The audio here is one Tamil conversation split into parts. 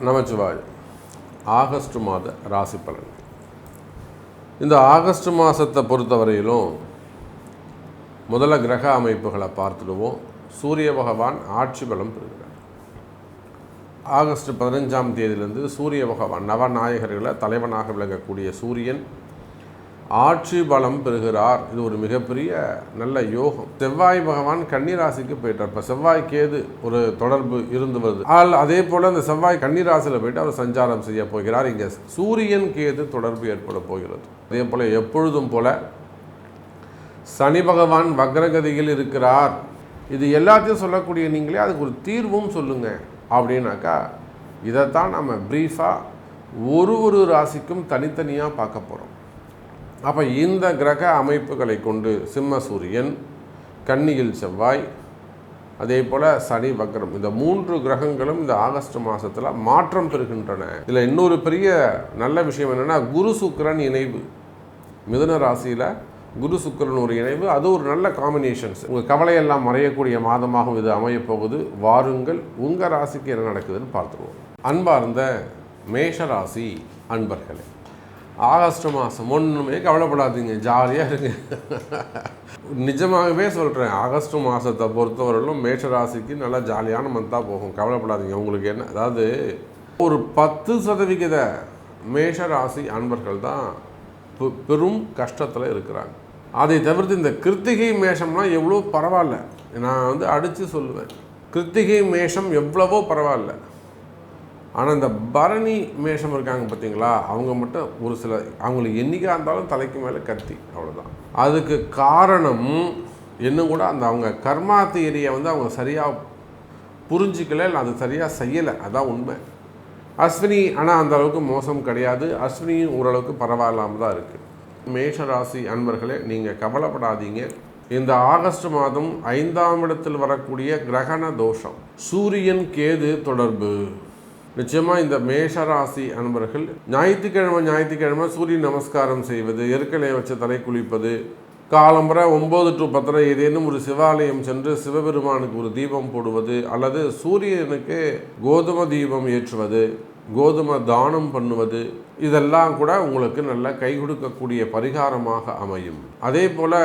நமச்சிவாய். ஆகஸ்ட் மாத ராசி பலன். இந்த ஆகஸ்ட் மாதத்தை பொறுத்தவரையிலும் முதல்ல கிரக அமைப்புகளை பார்த்துடுவோம். சூரிய பகவான் ஆட்சி பலம் பெறுகிறார். ஆகஸ்ட் 15ஆம் தேதியிலிருந்து சூரிய பகவான் நவநாயகர்களை தலைவனாக விளங்கக்கூடிய சூரியன் ஆட்சி பலம் பெறுகிறார். இது ஒரு மிகப்பெரிய நல்ல யோகம். செவ்வாய் பகவான் கன்னிராசிக்கு போயிட்டார். இப்போ செவ்வாய் கேது ஒரு தொடர்பு இருந்து வருது. அதே போல் அந்த செவ்வாய் கன்னிராசியில் போயிட்டு அவர் சஞ்சாரம் செய்ய போகிறார். இங்கே சூரியன் கேது தொடர்பு ஏற்பட போகிறது. அதே போல் எப்பொழுதும் போல சனி பகவான் வக்ரகதியில் இருக்கிறார். இது எல்லாத்தையும் சொல்லக்கூடிய நீங்களே அதுக்கு ஒரு தீர்வும் சொல்லுங்கள் அப்படின்னாக்கா இதைத்தான் நம்ம ப்ரீஃபாக ஒரு ராசிக்கும் தனித்தனியாக பார்க்க போகிறோம். அப்போ இந்த கிரக அமைப்புகளை கொண்டு சிம்ம சூரியன், கன்னியில் செவ்வாய், அதே போல் சனி வக்ரம், இந்த 3 கிரகங்களும் இந்த ஆகஸ்ட் மாதத்தில் மாற்றம் பெறுகின்றன. இதில் இன்னொரு பெரிய நல்ல விஷயம் என்னென்னா குரு சுக்கிரன் இணைவு. மிதுன ராசியில் குரு சுக்கிரன் ஒரு இணைவு, அது ஒரு நல்ல காம்பினேஷன்ஸ். உங்கள் கவலையெல்லாம் மறையக்கூடிய மாதமாகவும் இது அமையப்போகுது. வாருங்கள் உங்கள் ராசிக்கு என்ன நடக்குதுன்னு பார்த்துருவோம். அன்பார்ந்த மேஷராசி அன்பர்களே, ஆகஸ்ட் மாதம் ஒன்றுமே கவலைப்படாதீங்க, ஜாலியாக இருங்க. நிஜமாகவே சொல்கிறேன், ஆகஸ்ட் மாதத்தை பொறுத்தவரையிலும் மேஷராசிக்கு நல்லா ஜாலியான மந்தாக போகும். கவலைப்படாதீங்க. உங்களுக்கு என்ன, அதாவது ஒரு 10% மேஷராசி அன்பர்கள் தான் பெரும் கஷ்டத்தில் இருக்கிறாங்க. அதை தவிர்த்து இந்த கிருத்திகை மேஷம்லாம் எவ்வளோ பரவாயில்ல. நான் அடித்து சொல்லுவேன், கிருத்திகை மேஷம் எவ்வளவோ பரவாயில்ல. ஆனால் இந்த பரணி மேஷம் இருக்காங்க பார்த்தீங்களா, அவங்க மட்டும் ஒரு சில அவங்களுக்கு என்றைக்காக இருந்தாலும் தலைக்கு மேலே கத்தி, அவ்வளோதான். அதுக்கு காரணம் இன்னும் கூட அந்த அவங்க கர்மா தியரியை அவங்க சரியாக புரிஞ்சிக்கல, இல்லை அது சரியாக செய்யலை, அதான் உண்மை. அஸ்வினி ஆனால் அந்த அளவுக்கு மோசம் கிடையாது. அஸ்வினியும் ஓரளவுக்கு பரவாயில்லாமல் தான் இருக்குது. மேஷராசி அன்பர்களே, நீங்கள் கவலைப்படாதீங்க. இந்த ஆகஸ்ட் மாதம் 5ஆம் இடத்தில் வரக்கூடிய கிரகண தோஷம், சூரியன் கேது தொடர்பு, நிச்சயமாக இந்த மேஷராசி அன்பர்கள் ஞாயிற்றுக்கிழமை சூரிய நமஸ்காரம் செய்வது, எருக்கலையை வச்சு தலை குளிப்பது, காலம்பரை 9 to 10 ஏதேனும் ஒரு சிவாலயம் சென்று சிவபெருமானுக்கு ஒரு தீபம் போடுவது, அல்லது சூரியனுக்கு கோதுமை தீபம் ஏற்றுவது, கோதுமை தானம் பண்ணுவது, இதெல்லாம் கூட உங்களுக்கு நல்ல கை கொடுக்கக்கூடிய பரிகாரமாக அமையும். அதே போல்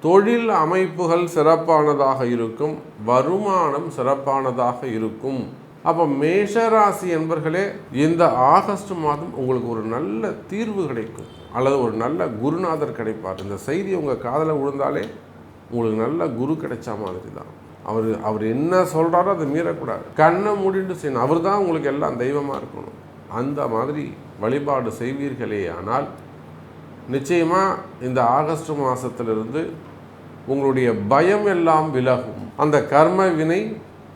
தொழில் அமைப்புகள் சிறப்பானதாக இருக்கும், வருமானம் சிறப்பானதாக இருக்கும். அப்போ மேஷராசி என்பர்களே, இந்த ஆகஸ்ட் மாதம் உங்களுக்கு ஒரு நல்ல தீர்வு கிடைக்கும், அல்லது ஒரு நல்ல குருநாதர் கிடைப்பார். இந்த செய்தி உங்கள் காதில் விழுந்தாலே உங்களுக்கு நல்ல குரு கிடைச்ச மாதிரி தான். அவர் என்ன சொல்கிறாரோ அதை மீறக்கூடாது, கண்ணை மூடிட்டு செய்யணும். அவர் தான் உங்களுக்கு எல்லாம் தெய்வமாக இருக்கணும். அந்த மாதிரி வழிபாடு செய்வீர்களே ஆனால் நிச்சயமாக இந்த ஆகஸ்ட் மாதத்திலிருந்து உங்களுடைய பயம் எல்லாம் விலகும். அந்த கர்ம வினை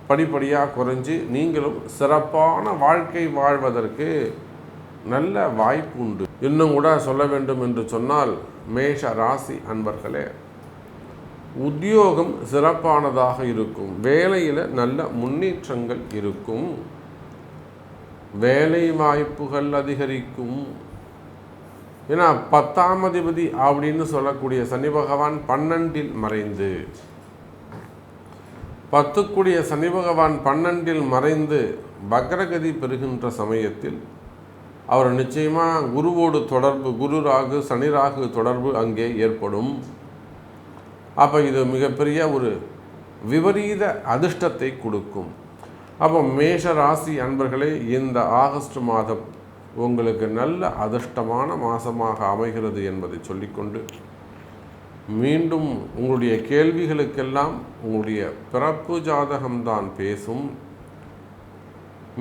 படிப்படியாக குறைஞ்சி நீங்களும் சிறப்பான வாழ்க்கை வாழ்வதற்கு நல்ல வாய்ப்பு உண்டு. இன்னும் கூட சொல்ல வேண்டும் என்று சொன்னால், மேஷ ராசி அன்பர்களே, உத்தியோகம் சிறப்பானதாக இருக்கும், வேலையில் நல்ல முன்னேற்றங்கள் இருக்கும், வேலை வாய்ப்புகள் அதிகரிக்கும். ஏன்னா 10ஆம் அதிபதி அப்படின்னு சொல்லக்கூடிய சனி பகவான் 12இல் மறைந்து, 10 சனி பகவான் 12இல் மறைந்து வக்ரகதி பெறுகின்ற சமயத்தில் அவர் நிச்சயமாக குருவோடு தொடர்பு, குரு ராகு சனி ராகு தொடர்பு அங்கே ஏற்படும். அப்போ இது மிகப்பெரிய ஒரு விபரீத அதிர்ஷ்டத்தை கொடுக்கும். அப்போ மேஷ ராசி அன்பர்களே, இந்த ஆகஸ்ட் மாதம் உங்களுக்கு நல்ல அதிர்ஷ்டமான மாதமாக அமைகிறது என்பதை சொல்லிக்கொண்டு, மீண்டும் உங்களுடைய கேள்விகளுக்கெல்லாம் உங்களுடைய பிறப்பு ஜாதகம்தான் பேசும்.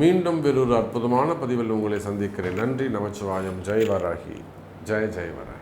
மீண்டும் வேறொரு அற்புதமான பதிவில் உங்களை சந்திக்கிறேன். நன்றி, நமச்சிவாயம். ஜெய் வராகி, ஜெய் ஜெய் வராகி.